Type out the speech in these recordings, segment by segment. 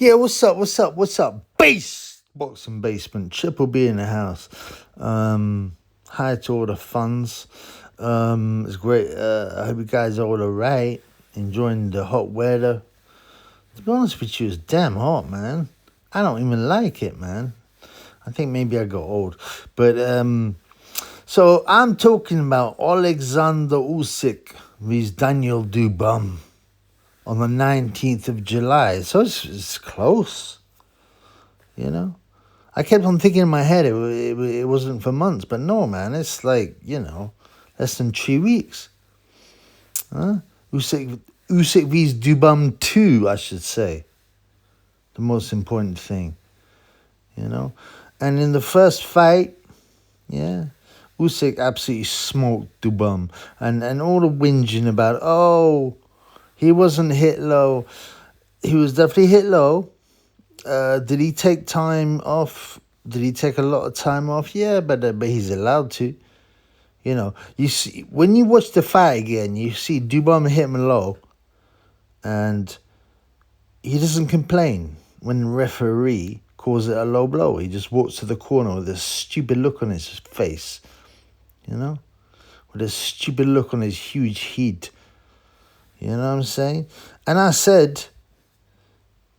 Yeah, what's up? Base! Boxing Basement, Triple B in the house. Hi to all the funds. It's great. I hope you guys are all alright. Enjoying the hot weather. To be honest with you, it's damn hot, man. I don't even like it, man. I think maybe I got old. But, so I'm talking about Alexander Usyk with Daniel Dubois on the 19th of July. So it's close, you know. I kept on thinking in my head it wasn't for months, but no, man, it's like, less than 3 weeks. Huh? Usyk vs Dubois 2, I should say. The most important thing, And in the first fight, Usyk absolutely smoked Dubois. And all the whinging about, he wasn't hit low. He was definitely hit low. Did he take time off? Did he take a lot of time off? Yeah, but he's allowed to. You see, when you watch the fight again, you see Dubois hit him low, and he doesn't complain when the referee calls it a low blow. He just walks to the corner with a stupid look on his face, with a stupid look on his huge head. You know what I'm saying? And I said,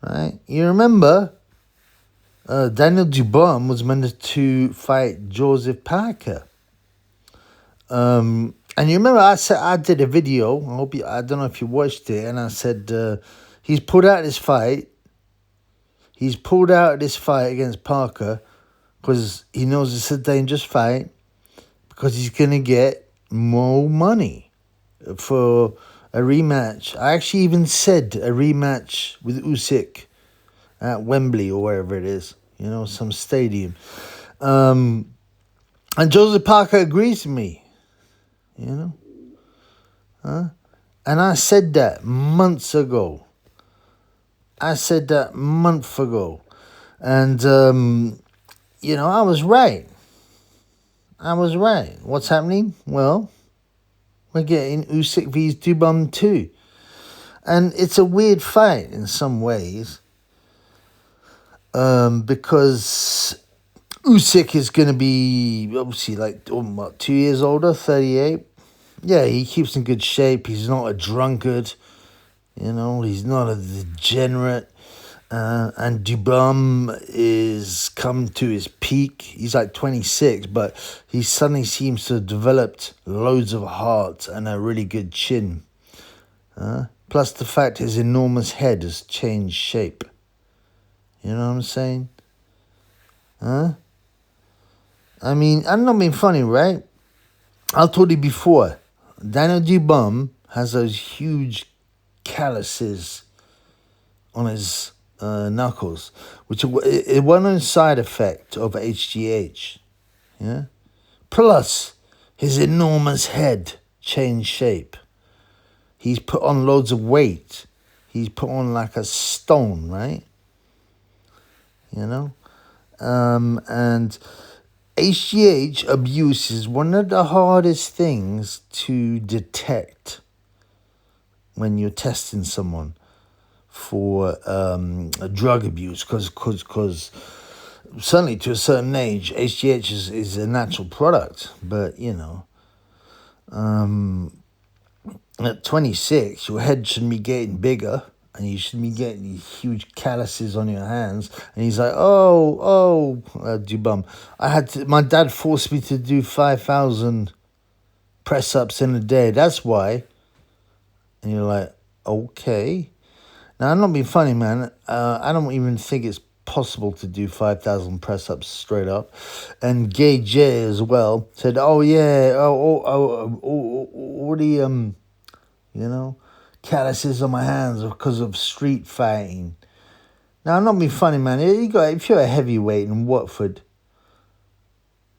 right, you remember Daniel Dubois was meant to fight Joseph Parker. And you remember I did a video, I don't know if you watched it, and I said he's pulled out this fight. He's pulled out this fight against Parker because he knows it's a dangerous fight, because he's going to get more money for a rematch. I actually even said a rematch with Usyk at Wembley or wherever it is, some stadium. And Joseph Parker agrees with me, And I said that months ago. And, I was right. What's happening? Well, we're getting Usyk vs Dubois 2. And it's a weird fight in some ways. Because Usyk is going to be obviously 2 years older, 38. Yeah, he keeps in good shape. He's not a drunkard. He's not a degenerate. And Dubois is come to his peak. He's 26, but he suddenly seems to have developed loads of heart and a really good chin. Plus the fact his enormous head has changed shape. You know what I'm saying? I mean, I'm not being funny, right? I told you before, Daniel Dubois has those huge calluses on his knuckles, which are one side effect of HGH. Yeah. Plus, his enormous head changed shape. He's put on loads of weight. He's put on like a stone, right? And HGH abuse is one of the hardest things to detect when you're testing someone for drug abuse, because certainly to a certain age, HGH is a natural product, but at 26, your head shouldn't be getting bigger, and you shouldn't be getting these huge calluses on your hands. And he's like, Dubois, my dad forced me to do 5,000 press-ups in a day. That's why. And you're like, okay. Now, I'm not being funny, man. I don't even think it's possible to do 5,000 press-ups straight up. And Gay J as well said, all the, calluses on my hands because of street fighting. Now, I'm not being funny, man. If you're a heavyweight in Watford,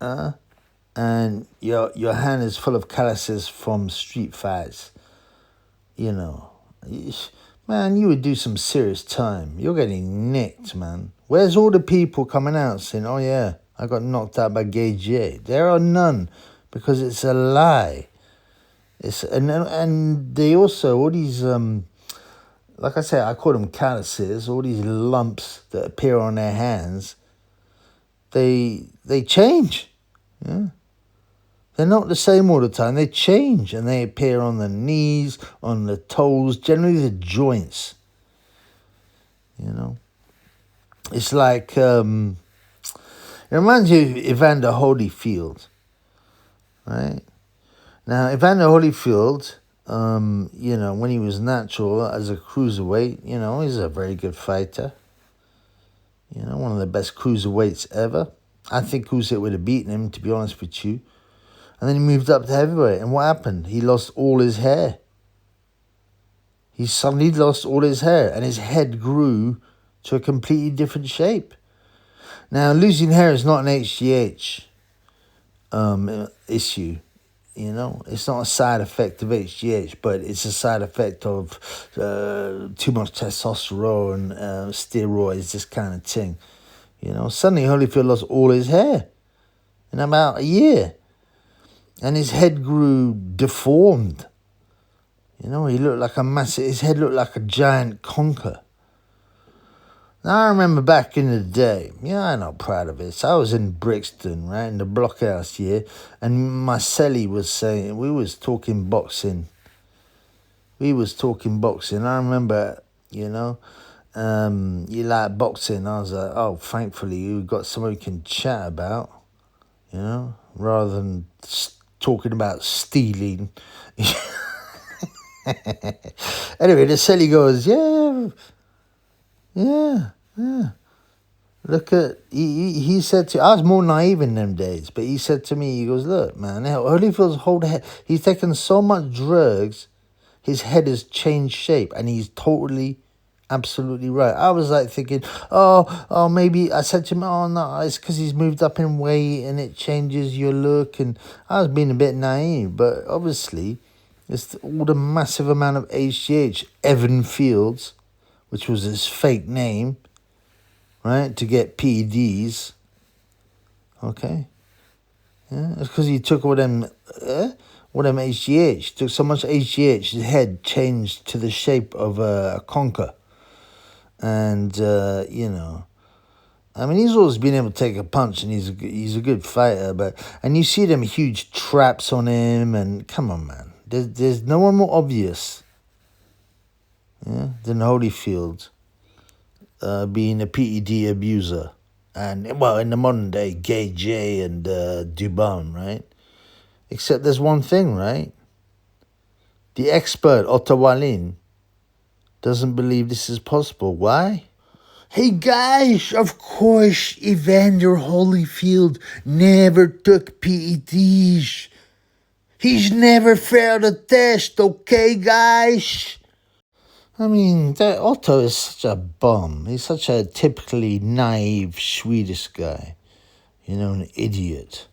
and your hand is full of calluses from street fights, man, you would do some serious time. You're getting nicked, man. Where's all the people coming out saying, oh yeah, I got knocked out by Gay J? There are none, because it's a lie. And they also, all these like I say, I call them calluses, all these lumps that appear on their hands, they change. Yeah. They're not the same all the time. They change, and they appear on the knees, on the toes, generally the joints. You know, it's like it reminds you of Evander Holyfield, right? Now, Evander Holyfield, you know, when he was natural as a cruiserweight, you know, he's a very good fighter. You know, one of the best cruiserweights ever. I think Usyk would have beaten him, to be honest with you. And then he moved up to heavyweight. And what happened? He lost all his hair. He suddenly lost all his hair. And his head grew to a completely different shape. Now, losing hair is not an HGH issue. You know, it's not a side effect of HGH, but it's a side effect of too much testosterone, steroids, this kind of thing. You know, suddenly Holyfield lost all his hair in about a year. And his head grew deformed. You know, he looked like his head looked like a giant conker. Now, I remember back in the day, I'm not proud of it. I was in Brixton, right, in the blockhouse here, and Marcelli was saying, we was talking boxing. I remember, you know, you like boxing. I was like, oh, thankfully you got somebody you can chat about, you know, rather than talking about stealing. Anyway, the Selly goes, yeah. Look at, he said to, I was more naive in them days, but he said to me, he goes, look, man, Holyfield's whole head, he's taken so much drugs, his head has changed shape, and he's totally, absolutely right. I was like thinking, oh, maybe, I said to him, oh, no, it's because he's moved up in weight, and it changes your look, and I was being a bit naive, but obviously, it's all the massive amount of HGH, Evan Fields, which was his fake name, right, to get PEDs, okay? Yeah, it's because he took all them HGH, took so much HGH, his head changed to the shape of a conker. And, you know, I mean, he's always been able to take a punch, and he's a good fighter, and you see them huge traps on him, and come on, man, there's no one more obvious, than Holyfield. Being a PED abuser, and well, in the modern day, Gay J and Dubois, right? Except there's one thing, right? The expert Ottawalin doesn't believe this is possible. Why? Hey guys, of course, Evander Holyfield never took PEDs. He's never failed a test, okay, guys? I mean, Otto is such a bum. He's such a typically naive Swedish guy. You know, an idiot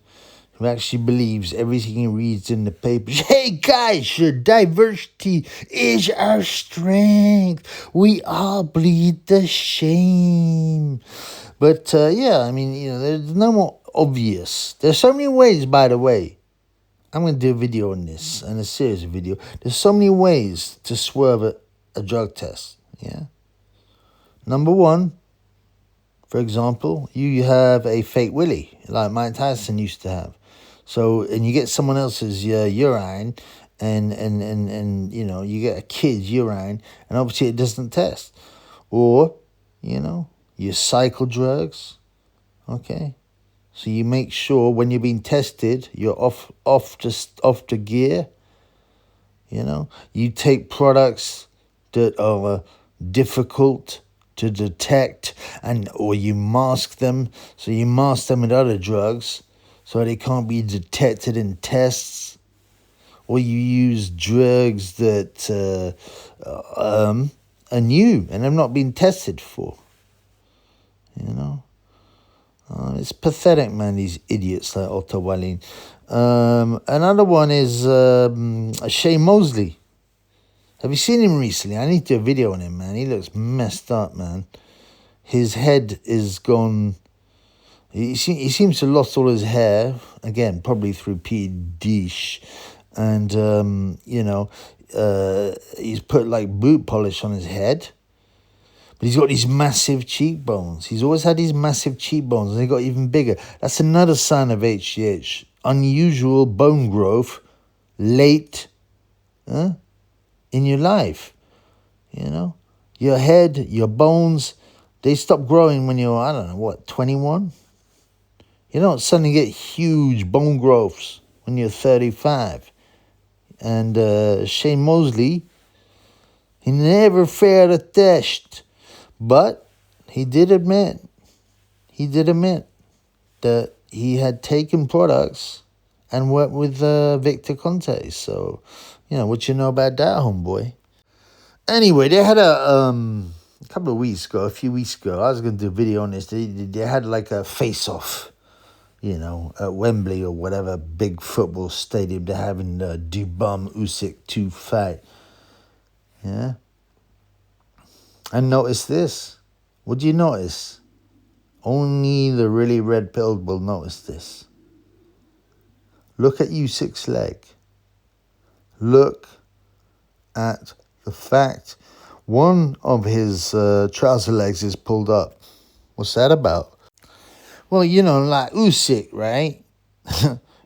who actually believes everything he reads in the papers. Hey, guys, diversity is our strength. We all bleed the shame. But, I mean, you know, there's no more obvious. There's so many ways, by the way. I'm going to do a video on this, and a serious video. There's so many ways to swerve a drug test, yeah? Number one, for example, you have a fake willy, like Mike Tyson used to have. So, and you get someone else's urine, and you know, you get a kid's urine, and obviously it doesn't test. Or, you know, you cycle drugs, okay? So you make sure when you're being tested, you're off the gear, you know? You take products that are difficult to detect, or you mask them. So you mask them with other drugs so they can't be detected in tests. Or you use drugs that are new and have not been tested for. You know? It's pathetic, man, these idiots like Otto Wallin. Another one is Shane Mosley. Have you seen him recently? I need to do a video on him, man. He looks messed up, man. His head is gone. He seems to have lost all his hair. Again, probably through PEDs. And, you know, he's put like boot polish on his head. But he's got these massive cheekbones. He's always had these massive cheekbones, and they got even bigger. That's another sign of HGH. Unusual bone growth late in your life. You know? Your head, your bones, they stop growing when you're, I don't know, what, 21? You don't suddenly get huge bone growths when you're 35. And Shane Mosley, he never fared a test. But he did admit that he had taken products and worked with Victor Conte. So, you know, what you know about that, homeboy? Anyway, they had a couple of weeks ago, a few weeks ago, I was going to do a video on this. They had like a face-off, you know, at Wembley or whatever big football stadium they're having the Dubois Usyk 2 fight. Yeah. And notice this. What do you notice? Only the really red-pilled will notice this. Look at Usyk's leg. Look at the fact one of his trouser legs is pulled up. What's that about? Well, you know, like Usyk, right?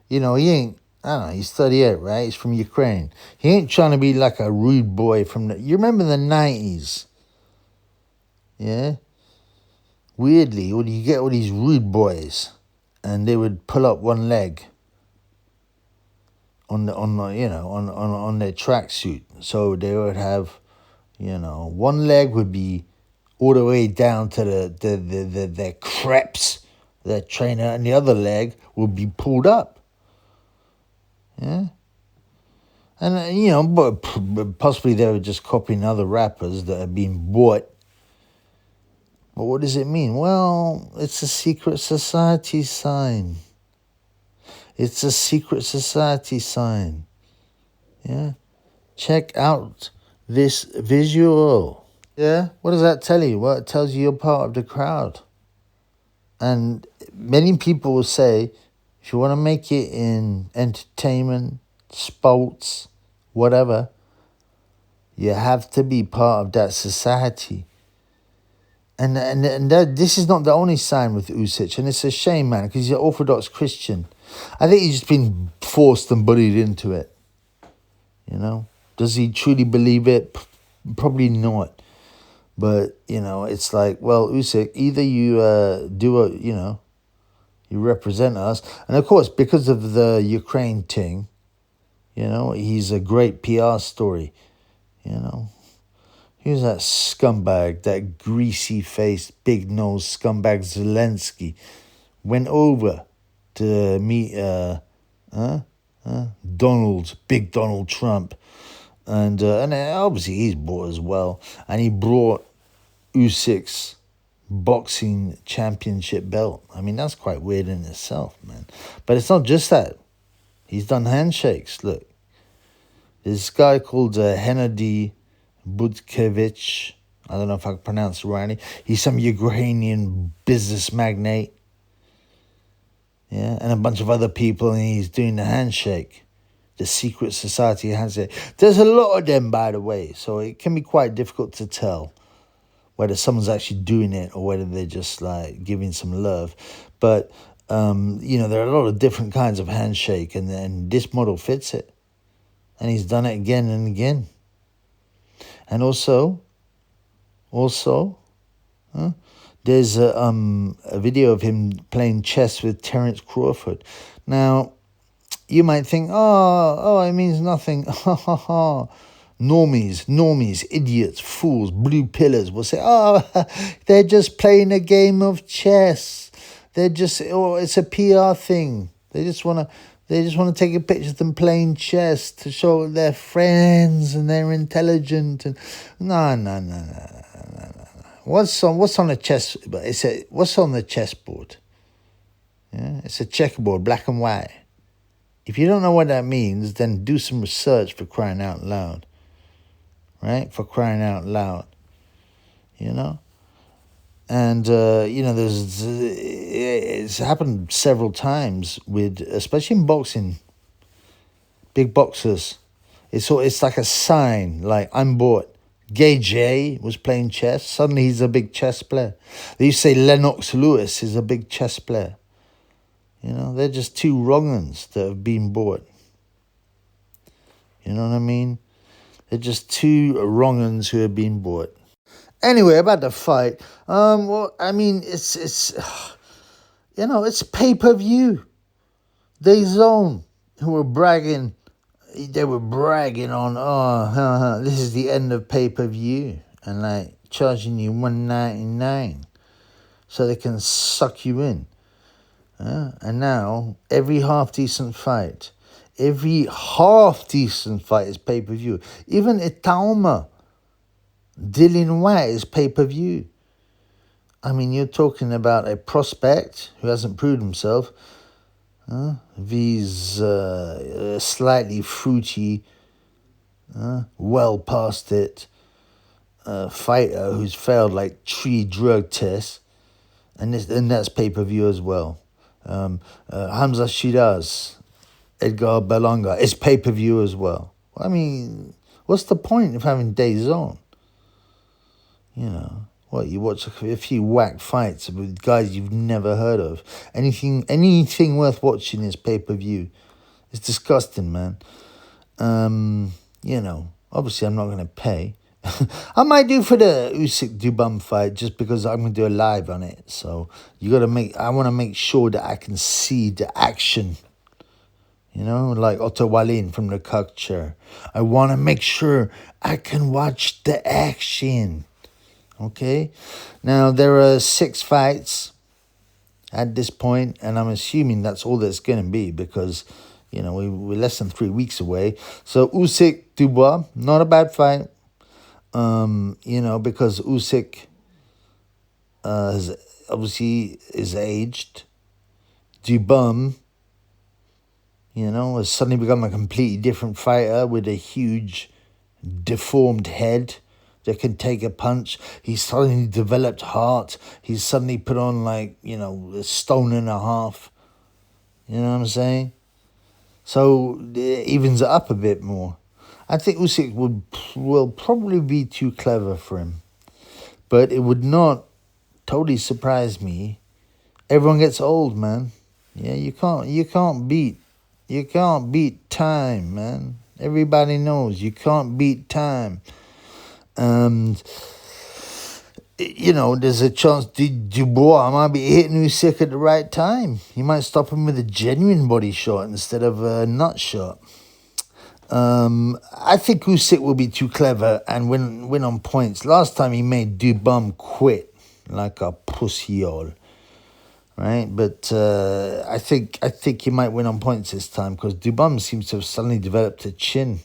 You know, he ain't, I don't know, he's 38, right? He's from Ukraine. He ain't trying to be like a rude boy from the, you remember the 90s? Yeah? Weirdly, you get all these rude boys, and they would pull up one leg on their tracksuit. So they would have, you know, one leg would be all the way down to their creps, their trainer, and the other leg would be pulled up. Yeah. And, you know, but possibly they were just copying other rappers that had been bought. But what does it mean? Well, it's a secret society sign. It's a secret society sign. Yeah. Check out this visual. Yeah. What does that tell you? Well, it tells you you're part of the crowd. And many people will say, if you want to make it in entertainment, sports, whatever, you have to be part of that society. And this is not the only sign with Usyk, and it's a shame, man, because he's an Orthodox Christian. I think he's just been forced and bullied into it. You know, does he truly believe it? Probably not. But you know, it's like, well, Usyk, either you you represent us, and of course, because of the Ukraine thing, you know, he's a great PR story. You know. Here's that scumbag, that greasy-faced, big-nosed scumbag Zelensky. Went over to meet Big Donald Trump. And obviously he's bought as well. And he brought Usyk's boxing championship belt. I mean, that's quite weird in itself, man. But it's not just that. He's done handshakes, look. This guy called Hennady Budkevich, I don't know if I can pronounce it rightly. He's some Ukrainian business magnate. Yeah, and a bunch of other people, and he's doing the handshake. The secret society handshake. There's a lot of them, by the way, so it can be quite difficult to tell whether someone's actually doing it or whether they're just like giving some love. But, you know, there are a lot of different kinds of handshake, and this model fits it. And he's done it again and again. And also, there's a video of him playing chess with Terence Crawford. Now, you might think, oh, it means nothing. Normies, idiots, fools, blue pillars will say, they're just playing a game of chess. It's a PR thing. They just want to take a picture of them playing chess to show their friends and they're intelligent. And no. What's on the chess? What's on the chessboard? Yeah, it's a checkerboard, black and white. If you don't know what that means, then do some research, for crying out loud. Right? For crying out loud. You know? And, you know, it's happened several times with, especially in boxing, big boxers. It's like a sign, like, I'm bored. Gay Jay was playing chess. Suddenly he's a big chess player. They used to say Lennox Lewis is a big chess player. You know, they're just two wrong-uns that have been bought. You know what I mean? They're just two wrong-uns who have been bought. Anyway, about the fight. Well, I mean, it's you know, it's pay-per-view. DAZN, who were bragging, they were bragging on, this is the end of pay-per-view, and like charging you $1.99 so they can suck you in. And now every half-decent fight is pay-per-view. Even Itauma, Dillian White is pay-per-view. I mean, you're talking about a prospect who hasn't proved himself. These slightly fruity, well past it fighter who's failed like 3 drug tests, and that's pay-per-view as well. Hamza Shiraz, Edgar Berlanga, is pay-per-view as well. I mean, what's the point of having DAZN? You know, what, you watch a few whack fights with guys you've never heard of. Anything worth watching is pay-per-view. It's disgusting, man. You know, obviously I'm not going to pay. I might do for the Usyk Dubois fight just because I'm going to do a live on it. So I want to make sure that I can see the action. You know, like Otto Wallin from the culture. I want to make sure I can watch the action. Okay, now there are 6 fights at this point, and I'm assuming that's all there's going to be because, you know, we're less than 3 weeks away. So Usyk, Dubois, not a bad fight. You know, because Usyk obviously is aged. Dubois, you know, has suddenly become a completely different fighter with a huge deformed head that can take a punch. He's suddenly developed heart. He's suddenly put on, like, you know, a stone and a half. You know what I'm saying? So it evens it up a bit more. I think Usyk will probably be too clever for him. But it would not totally surprise me. Everyone gets old, man. Yeah, you can't beat time, man. Everybody knows you can't beat time. And, you know, there's a chance Dubois might be hitting Usyk at the right time. He might stop him with a genuine body shot instead of a nut shot. I think Usyk will be too clever and win on points. Last time he made Dubois quit like a pussyhole, right? But I think he might win on points this time because Dubois seems to have suddenly developed a chin.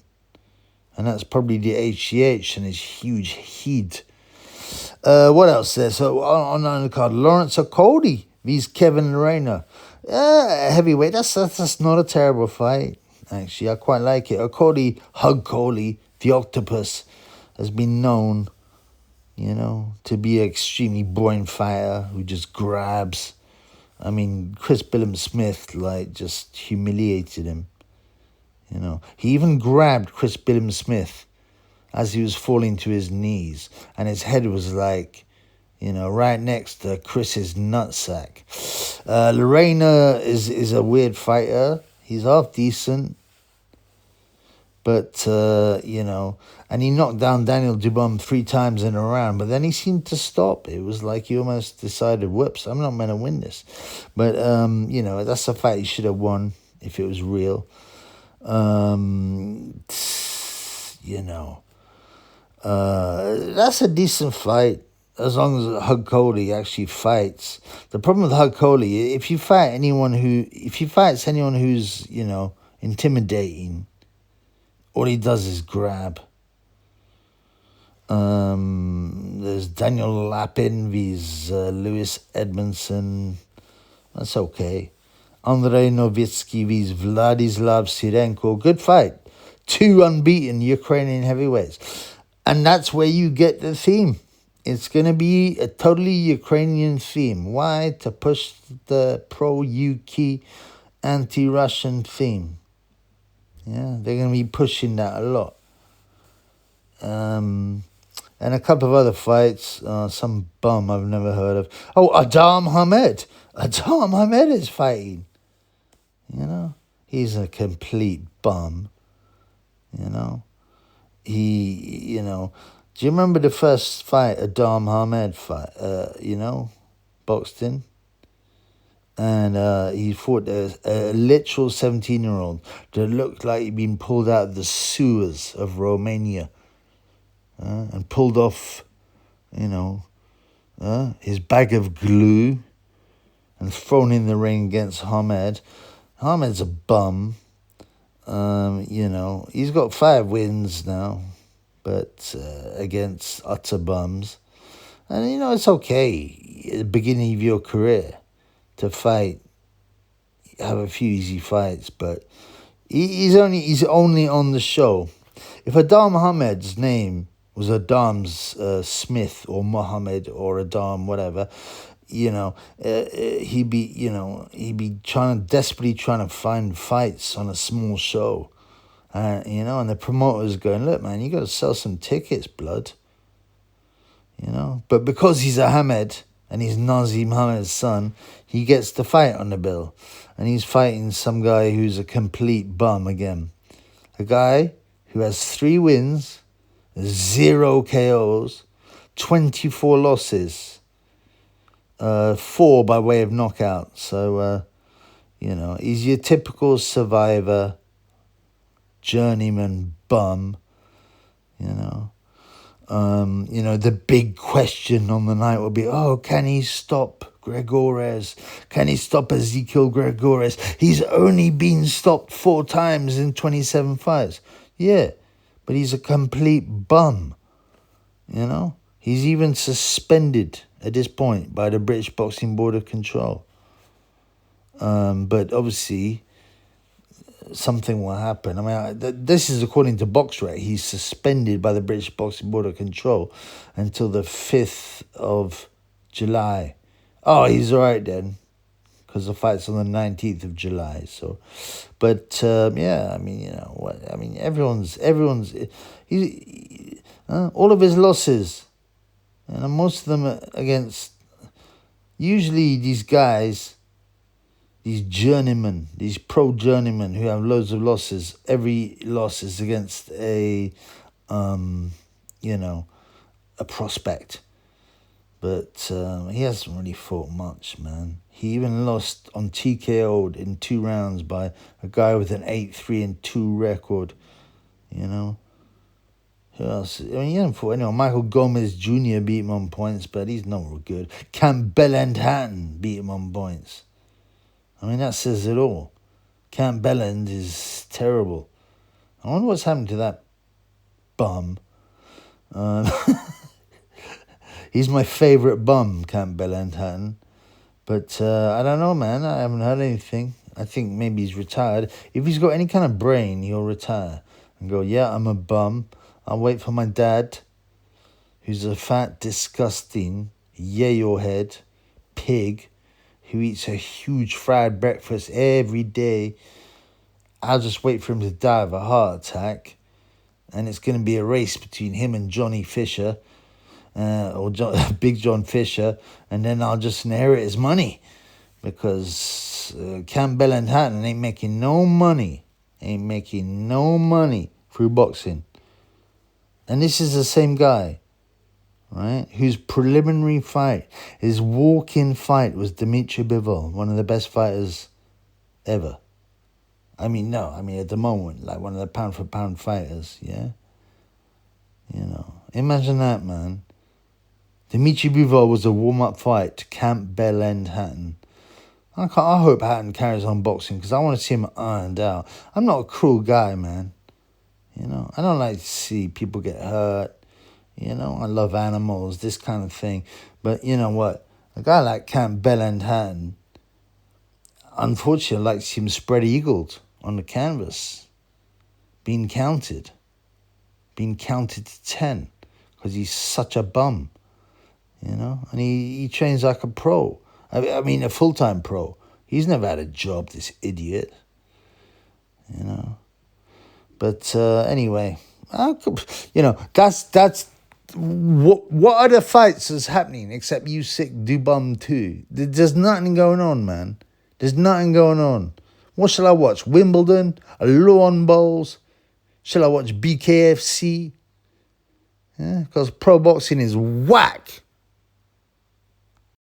And that's probably the HGH and his huge heat. What else there? So on Undercard, Lawrence Okoli vs. Kevin Lerena. Heavyweight, that's not a terrible fight. Actually, I quite like it. Hug Coley, the octopus, has been known, you know, to be an extremely boring fighter who just grabs. I mean, Chris Billum-Smith, like, just humiliated him. You know, he even grabbed Chris Billum-Smith as he was falling to his knees, and his head was like, you know, right next to Chris's nutsack. Lerena is a weird fighter. He's half decent, but you know, and he knocked down Daniel Dubois 3 times in a round, but then he seemed to stop. It was like he almost decided, whoops, I'm not going to win this. But you know, that's a fight he should have won if it was real. You know, that's a decent fight as long as Hug Coley actually fights. The problem with Hug Coley, if he fights anyone who's, you know, intimidating, all he does is grab. There's Daniel Lapin vs. Lewis Edmondson. That's okay. Andrei Novitsky vs. Vladislav Sirenko. Good fight. 2 unbeaten Ukrainian heavyweights. And that's where you get the theme. It's going to be a totally Ukrainian theme. Why? To push the pro-UK, anti-Russian theme. Yeah, they're going to be pushing that a lot. And a couple of other fights, some bum I've never heard of. Oh, Aadam Hamed. Aadam Hamed is fighting. You know, he's a complete bum. You know, do you remember the first fight Aadam Hamed fight? Boxed in? And he fought a literal 17-year-old that looked like he'd been pulled out of the sewers of Romania and pulled off, his bag of glue and thrown in the ring against Hamed. Hamed's a bum. He's got 5 wins now, but against utter bums. And, it's okay at the beginning of your career to fight, have a few easy fights, but he's only on the show. If Aadam Hamed's name was Adam's Smith or Mohammed or Aadam, whatever, he'd be desperately trying to find fights on a small show, and the promoter's going, look, man, you got to sell some tickets, blood, But because he's a Hamed and he's Nazim Hamed's son, he gets to fight on the bill, and he's fighting some guy who's a complete bum again, a guy who has 3 wins, 0 KOs, 24 losses. 4 by way of knockout. So, he's your typical survivor, journeyman bum, the big question on the night will be, can he stop Gregores? Can he stop Ezekiel Gregores? He's only been stopped 4 times in 27 fights. Yeah, but he's a complete bum, He's even suspended at this point by the British Boxing Board of Control. But obviously, something will happen. I mean, this is according to BoxRec. He's suspended by the British Boxing Board of Control until the 5th of July. Oh, he's all right then, because the fight's on the 19th of July. So, but everyone's all of his losses, and most of them are against usually these guys, these journeymen, these pro journeymen who have loads of losses. Every loss is against a prospect. But he hasn't really fought much, man. He even lost on TKO'd in 2 rounds by a guy with an 8-3-2 record, Who else? I mean, he hasn't fought anyone. Michael Gomez Jr. beat him on points, but he's not real good. Campbell and Hatton beat him on points. I mean, that says it all. Camp Belland is terrible. I wonder what's happened to that bum. He's my favourite bum, Camp Belland Hatton. But I don't know, man. I haven't heard anything. I think maybe he's retired. If he's got any kind of brain, he'll retire and go, yeah, I'm a bum. I'll wait for my dad, who's a fat, disgusting, yayo-head pig, who eats a huge fried breakfast every day. I'll just wait for him to die of a heart attack. And it's going to be a race between him and Johnny Fisher, Big John Fisher. And then I'll just inherit his money. Because Campbell and Hatton ain't making no money. Ain't making no money through boxing. And this is the same guy, right, whose preliminary fight, his walk-in fight was Dimitri Bivol, one of the best fighters ever. At the moment, like one of the pound-for-pound fighters, yeah? Imagine that, man. Dimitri Bivol was a warm-up fight to Campbell and Hatton. I hope Hatton carries on boxing, because I want to see him ironed out. I'm not a cruel guy, man. I don't like to see people get hurt. I love animals, this kind of thing. But you know what? A guy like Campbell and Hatton, unfortunately, I like to see him spread-eagled on the canvas. Being counted to 10, because he's such a bum. And he trains like a pro. I mean, a full-time pro. He's never had a job, this idiot. But anyway, that's what other fights is happening except Usyk Dubois 2? There's nothing going on, man. There's nothing going on. What shall I watch? Wimbledon? Lawn bowls? Shall I watch BKFC? Yeah, because pro boxing is whack.